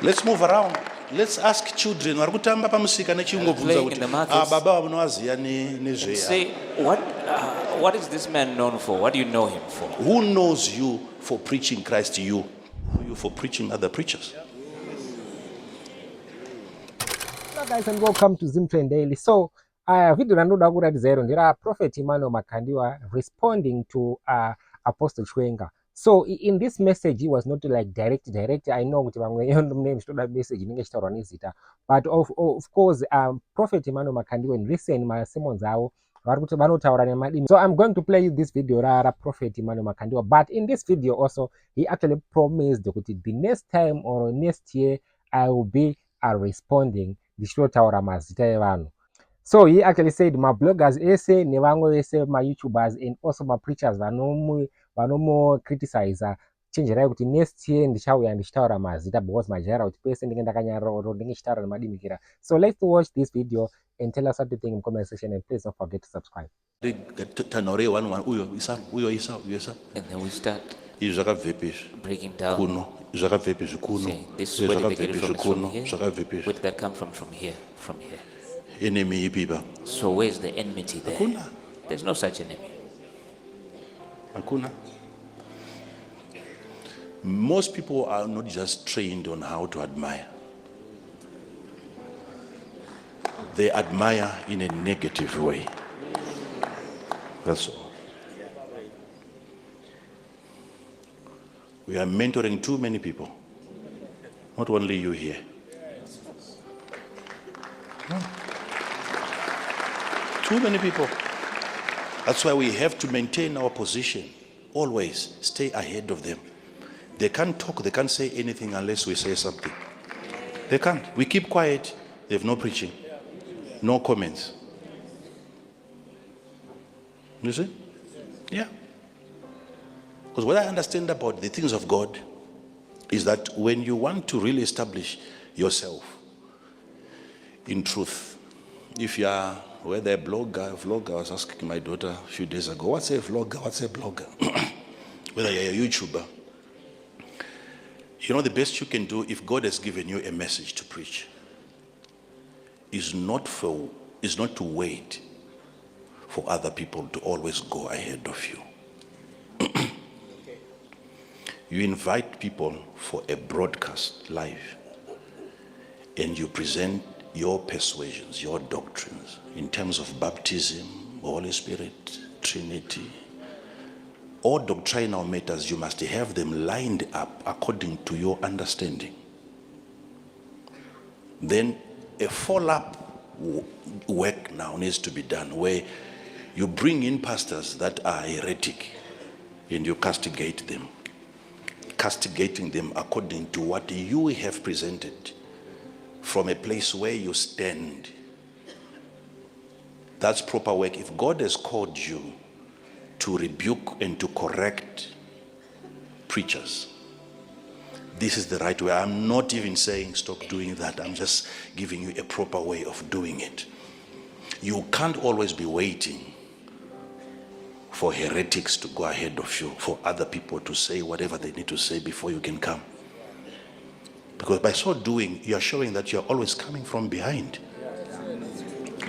Let's move around. Let's ask children. Say, what is this man known for? What do you know him for? Who knows you for preaching Christ to you? You for preaching other preachers? Hello guys, and welcome to Zimtrend Daily. So video randoda kuratidza iro ndera Prophet E Makandiwa responding to Apostle Chiwenga. So in this message he was not like direct. I know kuti vamwe name chitoda message inenge chitaurwa nezita, but of course Prophet E Makandiwa in recent sermons avo vari kuti vanotaura nemadini. So I'm going to play you this video ra Prophet E Makandiwa, but in this video also he actually promised kuti the next time or next year I will be responding ndichitotaura mazita evanhu. So he actually said my bloggers ese nevamwe vese my YouTubers and also my preachers vanomo criticize chenjerai kuti next year ndichauya ndichitaura mazita because majaira kuti pese ndinge ndakanyarara oro ndinge ndichitaura nemadimikira. So let's watch this video and tell us what you think in the comment section, and please don't forget to subscribe. And then we start breaking down. Saying, this is where they get it from here. Where did that come from here? From here. So where's the enmity there? There's no such enemy. Most people are not just trained on how to admire. They admire in a negative way. That's all. We are mentoring too many people. Not only you here. No. Too many people. That's why we have to maintain our position. Always stay ahead of them. They can't talk, they can't say anything unless we say something. They can't. We keep quiet, they have no preaching. No comments. You see? Yeah. Because what I understand about the things of God is that when you want to really establish yourself in truth, if you are, whether a vlogger, I was asking my daughter a few days ago, what's a vlogger, what's a blogger? Whether you're a YouTuber, you know the best you can do if God has given you a message to preach is not to wait for other people to always go ahead of you. You invite people for a broadcast live, and you present your persuasions, your doctrines in terms of baptism, Holy Spirit, Trinity. All doctrinal matters, you must have them lined up according to your understanding. Then a follow-up work now needs to be done where you bring in pastors that are heretic and you castigate them. Castigating them according to what you have presented from a place where you stand. That's proper work. If God has called you to rebuke and to correct preachers, this is the right way. I'm not even saying stop doing that. I'm just giving you a proper way of doing it. You can't always be waiting for heretics to go ahead of you, for other people to say whatever they need to say before you can come. Because by so doing, you are showing that you are always coming from behind.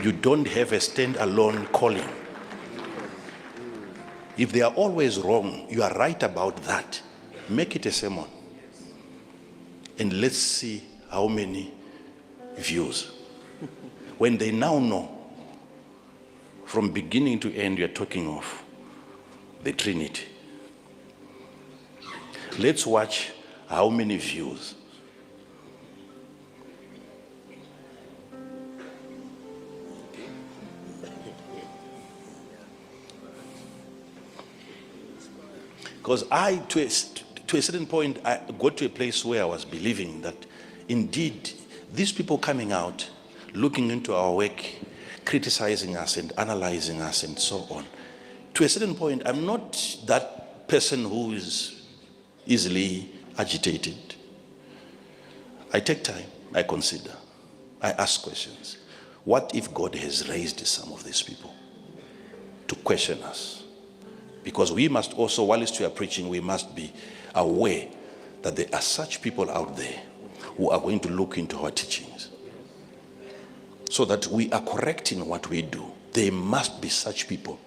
You don't have a stand-alone calling. If they are always wrong, you are right about that. Make it a sermon. And let's see how many views. When they now know, from beginning to end, you're talking of the Trinity. Let's watch how many views. Because to a certain point, I got to a place where I was believing that indeed these people coming out, looking into our work, criticizing us and analyzing us and so on, to a certain point, I'm not that person who is easily agitated. I take time, I consider, I ask questions. What if God has raised some of these people to question us? Because we must also, whilst we are preaching, we must be aware that there are such people out there who are going to look into our teachings so that we are correct in what we do. There must be such people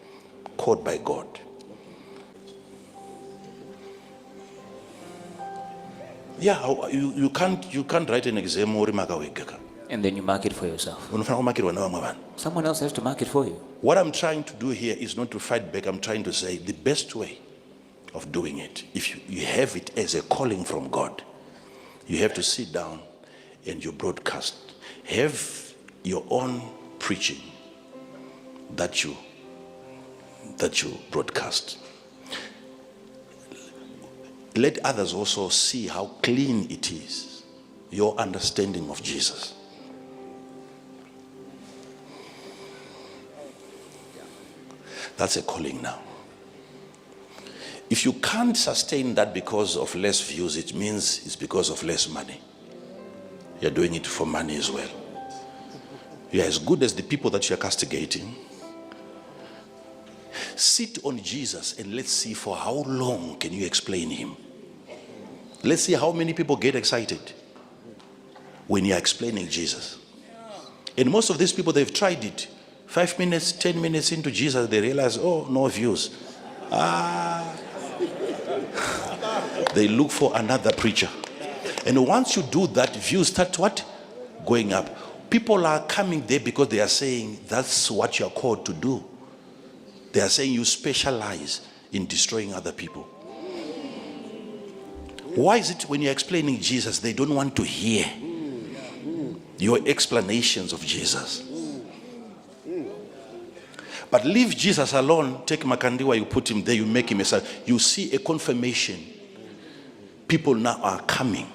called by God. Yeah, you can't write an exam or And then you mark it for yourself. Someone else has to mark it for you. What I'm trying to do here is not to fight back. I'm trying to say the best way of doing it, if you have it as a calling from God, you have to sit down and you broadcast. Have your own preaching that you broadcast. Let others also see how clean it is, your understanding of Jesus. That's a calling now. If you can't sustain that because of less views, it means it's because of less money. You're doing it for money as well. You're as good as the people that you're castigating. Sit on Jesus and let's see for how long can you explain him. Let's see how many people get excited when you're explaining Jesus. And most of these people, they've tried it. 5 minutes, 10 minutes into Jesus, they realize, oh, no views. They look for another preacher. And once you do that, views start what? Going up. People are coming there because they are saying that's what you're called to do. They are saying you specialize in destroying other people. Why is it when you're explaining Jesus, they don't want to hear your explanations of Jesus? But leave Jesus alone, take Makandiwa, you put him there, you make him a son. You see a confirmation. People now are coming.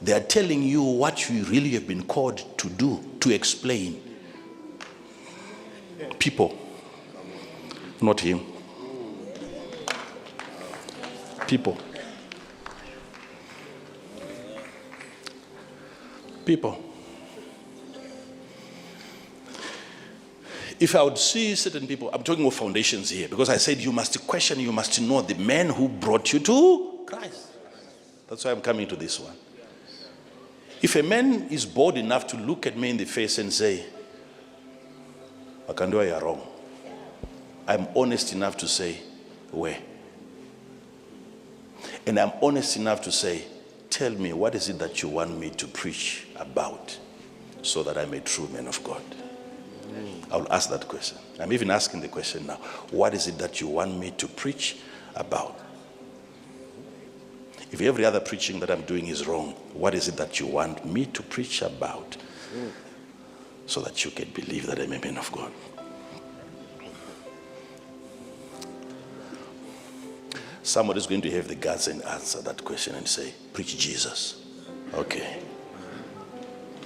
They are telling you what you really have been called to do, to explain. People, not him. People. People. If I would see certain people, I'm talking of foundations here, because I said you must question, you must know the man who brought you to Christ. That's why I'm coming to this one. If a man is bold enough to look at me in the face and say, Makandiwa, you're wrong, I'm honest enough to say, where? And I'm honest enough to say, tell me, what is it that you want me to preach about so that I'm a true man of God? I will ask that question. I'm even asking the question now. What is it that you want me to preach about? If every other preaching that I'm doing is wrong, what is it that you want me to preach about so that you can believe that I'm a man of God? Somebody's going to have the guts and answer that question and say, preach Jesus. Okay.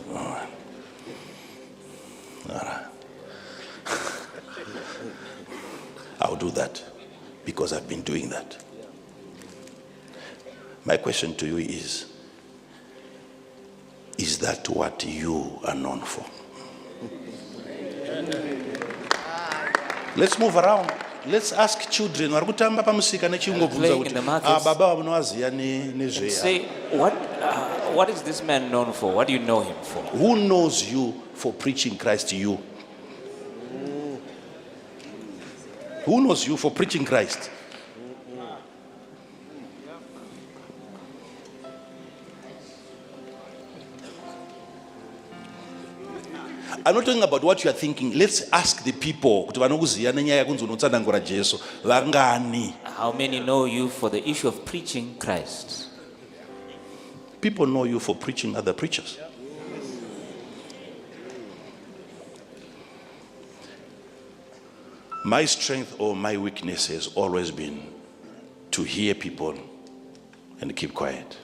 All right. All right. I'll do that because I've been doing that. My question to you is that what you are known for? Let's move around. Let's ask children. Say, what is this man known for? What do you know him for? Who knows you for preaching Christ to you? Who knows you for preaching Christ? I'm not talking about what you are thinking. Let's ask the people. How many know you for the issue of preaching Christ? People know you for preaching other preachers. My strength or my weakness has always been to hear people and keep quiet.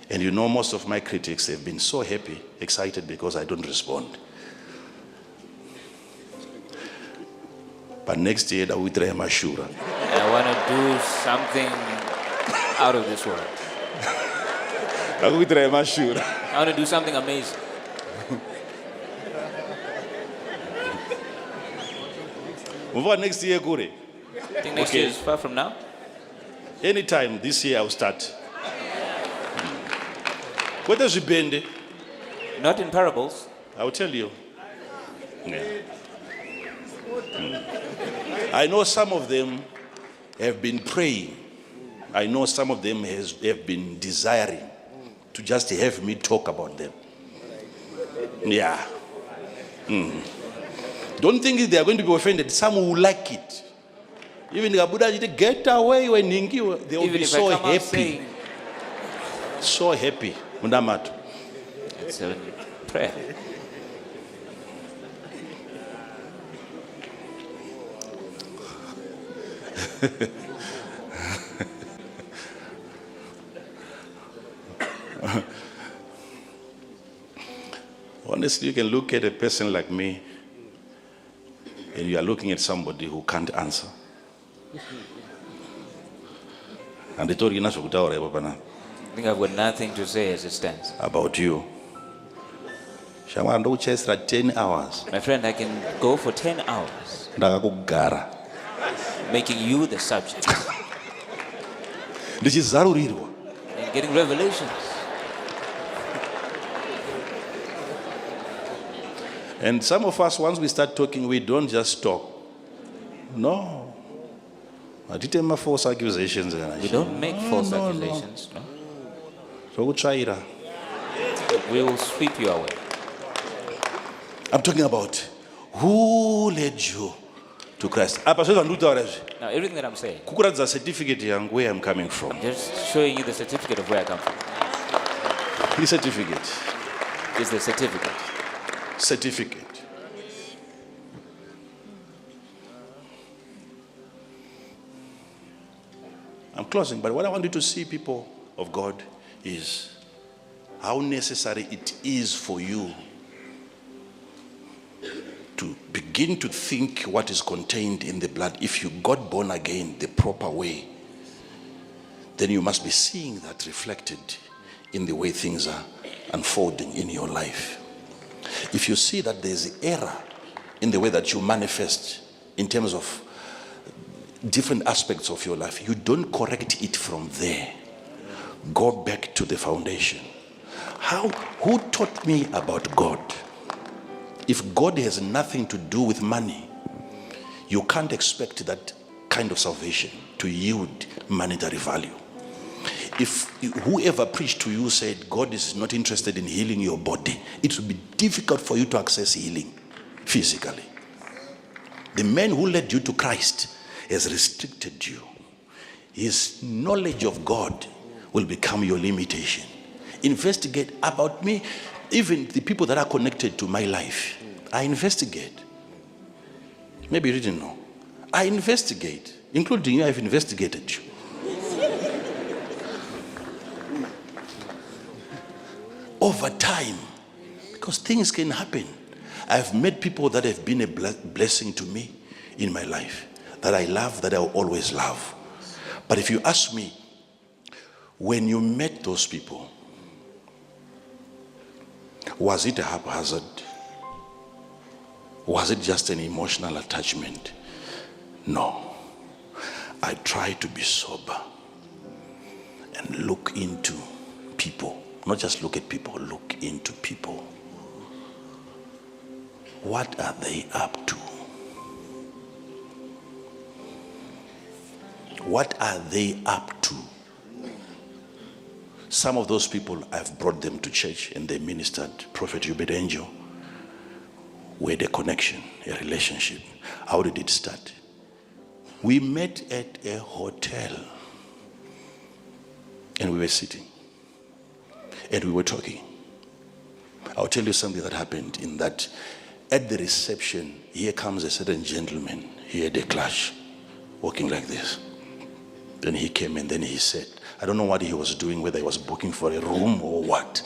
And you know, most of my critics have been so happy, excited because I don't respond. But next year, I will try Mashura. I want to do something out of this world. I will try Mashura. I want to do something amazing. Next year, Gure. I think next year is far from now. Anytime this year, I'll start. What does it bend? Not in parables. I will tell you. Yeah. I know some of them have been praying. I know some of them have been desiring to just have me talk about them. Yeah. Don't think they are going to be offended. Some will like it. Even Gabuda, get away when Ningi, they will be so happy. So happy. It's a prayer. Honestly, you can look at a person like me and you are looking at somebody who can't answer. And they told you I think I've got nothing to say as it stands. About you. Shama, chase 10 hours. My friend, I can go for 10 hours making you the subject and getting revelations. And some of us, once we start talking, we don't just talk. No. I didn't make false accusations. We don't make false accusations. No. So we'll try it. We will sweep you away. I'm talking about who led you to Christ. Now, everything that I'm saying, the certificate where I'm coming from. I'm just showing you the certificate of where I come from. The certificate. Is the certificate. Certificate. I'm closing, but what I want you to see, people of God, is how necessary it is for you to begin to think what is contained in the blood. If you got born again the proper way, then you must be seeing that reflected in the way things are unfolding in your life. If you see that there's error in the way that you manifest in terms of different aspects of your life, you don't correct it from there. Go back to the foundation. Who taught me about God? If God has nothing to do with money, you can't expect that kind of salvation to yield monetary value. If whoever preached to you said God is not interested in healing your body, it will be difficult for you to access healing physically. The man who led you to Christ has restricted you. His knowledge of God will become your limitation. Investigate about me. Even the people that are connected to my life, I investigate. Maybe you didn't know. I investigate. Including you, I've investigated you. Over time, because things can happen. I've met people that have been a blessing to me in my life, that I love, that I will always love. But if you ask me, when you met those people, was it a haphazard? Was it just an emotional attachment? No. I try to be sober and look into people. Not just look at people, look into people. What are they up to? What are they up to? Some of those people, I've brought them to church and they ministered. Prophet Hubert Angel, we had a connection, a relationship. How did it start? We met at a hotel and we were sitting and we were talking. I'll tell you something that happened in that. At the reception, here comes a certain gentleman. He had a clash, walking like this. Then he came and then he said, I don't know what he was doing, whether he was booking for a room or what.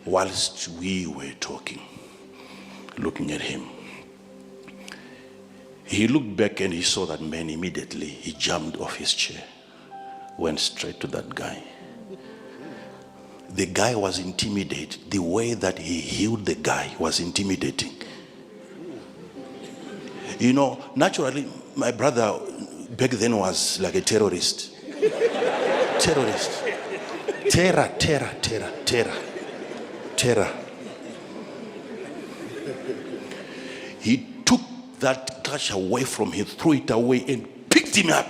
Whilst we were talking, looking at him, he looked back and he saw that man. Immediately he jumped off his chair, went straight to that guy. The guy was intimidated. The way that he healed the guy was intimidating. You know, naturally, my brother back then was like a terrorist. Terrorist. Terror. He took that clutch away from him, threw it away, and picked him up.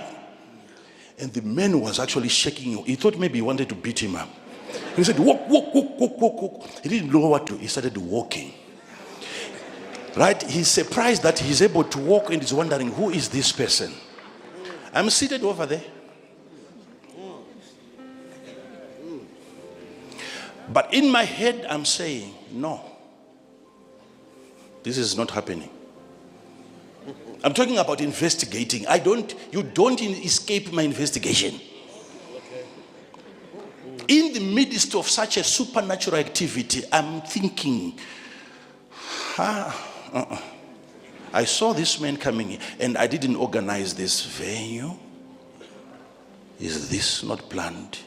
And the man was actually shaking. He thought maybe he wanted to beat him up. He said, walk. He didn't know what to do. He started walking. Right? He's surprised that he's able to walk and he's wondering, who is this person? I'm seated over there. But in my head, I'm saying, no, this is not happening. I'm talking about investigating. You don't escape my investigation. In the midst of such a supernatural activity, I'm thinking, I saw this man coming in and I didn't organize this venue. Is this not planned?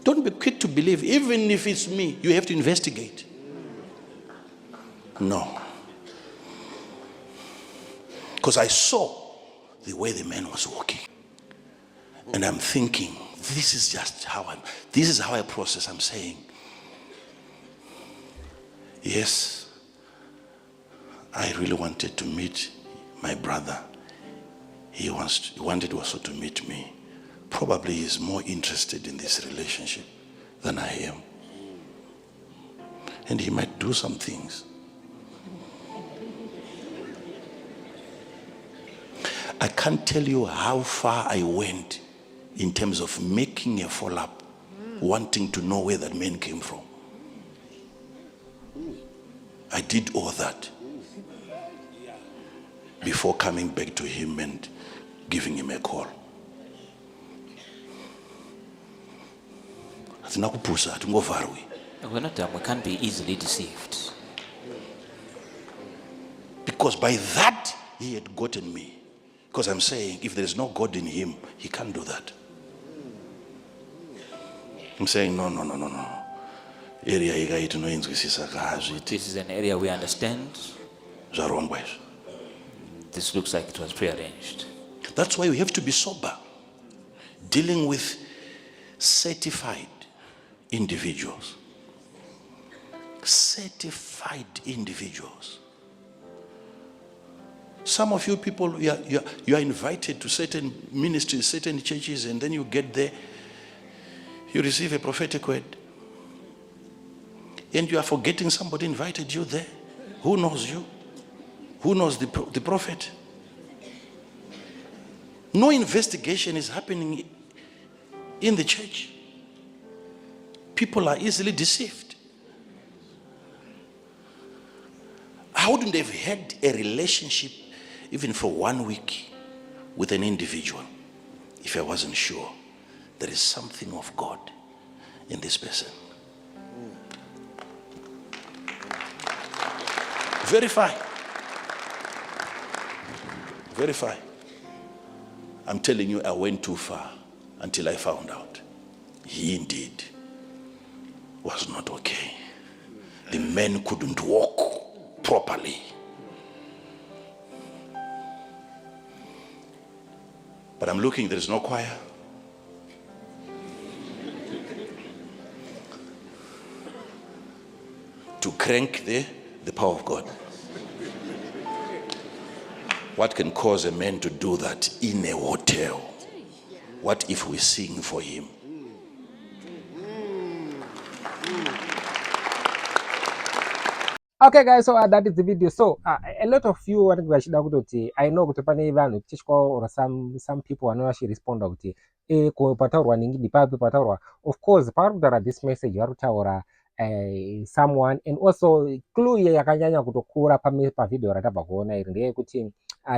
Don't be quick to believe. Even if it's me, you have to investigate. No. Because I saw the way the man was walking. And I'm thinking, this is how I process. I'm saying, yes, I really wanted to meet my brother. He wanted also to meet me. Probably he's more interested in this relationship than I am. And he might do some things. I can't tell you how far I went in terms of making a follow-up, wanting to know where that man came from. I did all that before coming back to him and giving him a call. We're not dumb. We can't be easily deceived. Because by that, he had gotten me. Because I'm saying, if there is no God in him, he can't do that. I'm saying, no. This is an area we understand. This looks like it was prearranged. That's why we have to be sober. Dealing with certified individuals. Certified individuals. Some of you people, you are invited to certain ministries, certain churches, and then you get there, you receive a prophetic word, and you are forgetting somebody invited you there. Who knows you? Who knows the prophet? No investigation is happening in the church. People are easily deceived. I wouldn't have had a relationship even for 1 week with an individual if I wasn't sure there is something of God in this person. Verify. I'm telling you, I went too far until I found out he indeed was not okay. The man couldn't walk properly. But I'm looking, there is no choir. To crank the power of God. What can cause a man to do that in a hotel? What if we sing for him? Okay guys, so that is the video. So a lot of you I know or some people are not actually respond of course part of this message someone, and also clue yakanyanya kutokura pa video rataba kuona iri kuti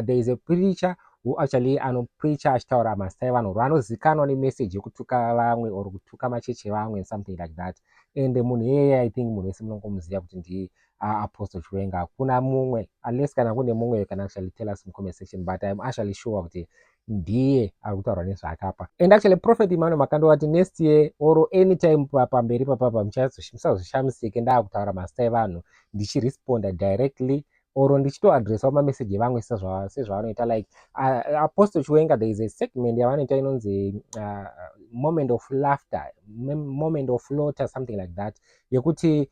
there is a preacher who actually preacher achitaura mastai vanhu anozikanwa nemessage yekutuka vamwe or kutuka macheche vamwe and something like that. And munhu iyeye I think munhu wese munongomuziva kuti ndiye Apostle Chiwenga. Kuna mumwe unless kana kune mumwe you can actually tell us in comment section, but I'm actually sure kuti ndiye ari kutaura nezvaakapa. And actually Prophet Makandiwa ati next year or anytime pamberi papapa musazoshamisike ndaakutaura mastai vanhu ndichiresponda directly or ndichitoadressawo mameseji evamwe sezvavanoita like Apostle Chiwenga, there is a segment yavanoita inonzi moment of laughter, moment of laughter, something like that, yekuti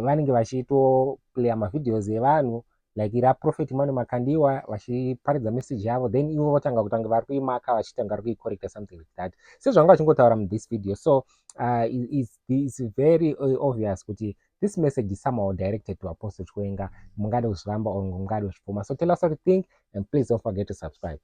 vanenge vachitoplaya mavideos evanhu like ira Prophet Makandiwa vachiparidza message yavo, then ivo votanga kutanga vari kuimaka vachitanga vari kuicorrecta, something like that, sezvanga vachingotaura mudhis video. So it's very obvious kuti this message is somehow directed to Apostle Chiwenga, mungade uchiramba or mungade uchipfuma. So tell us what you think, and please don't forget to subscribe.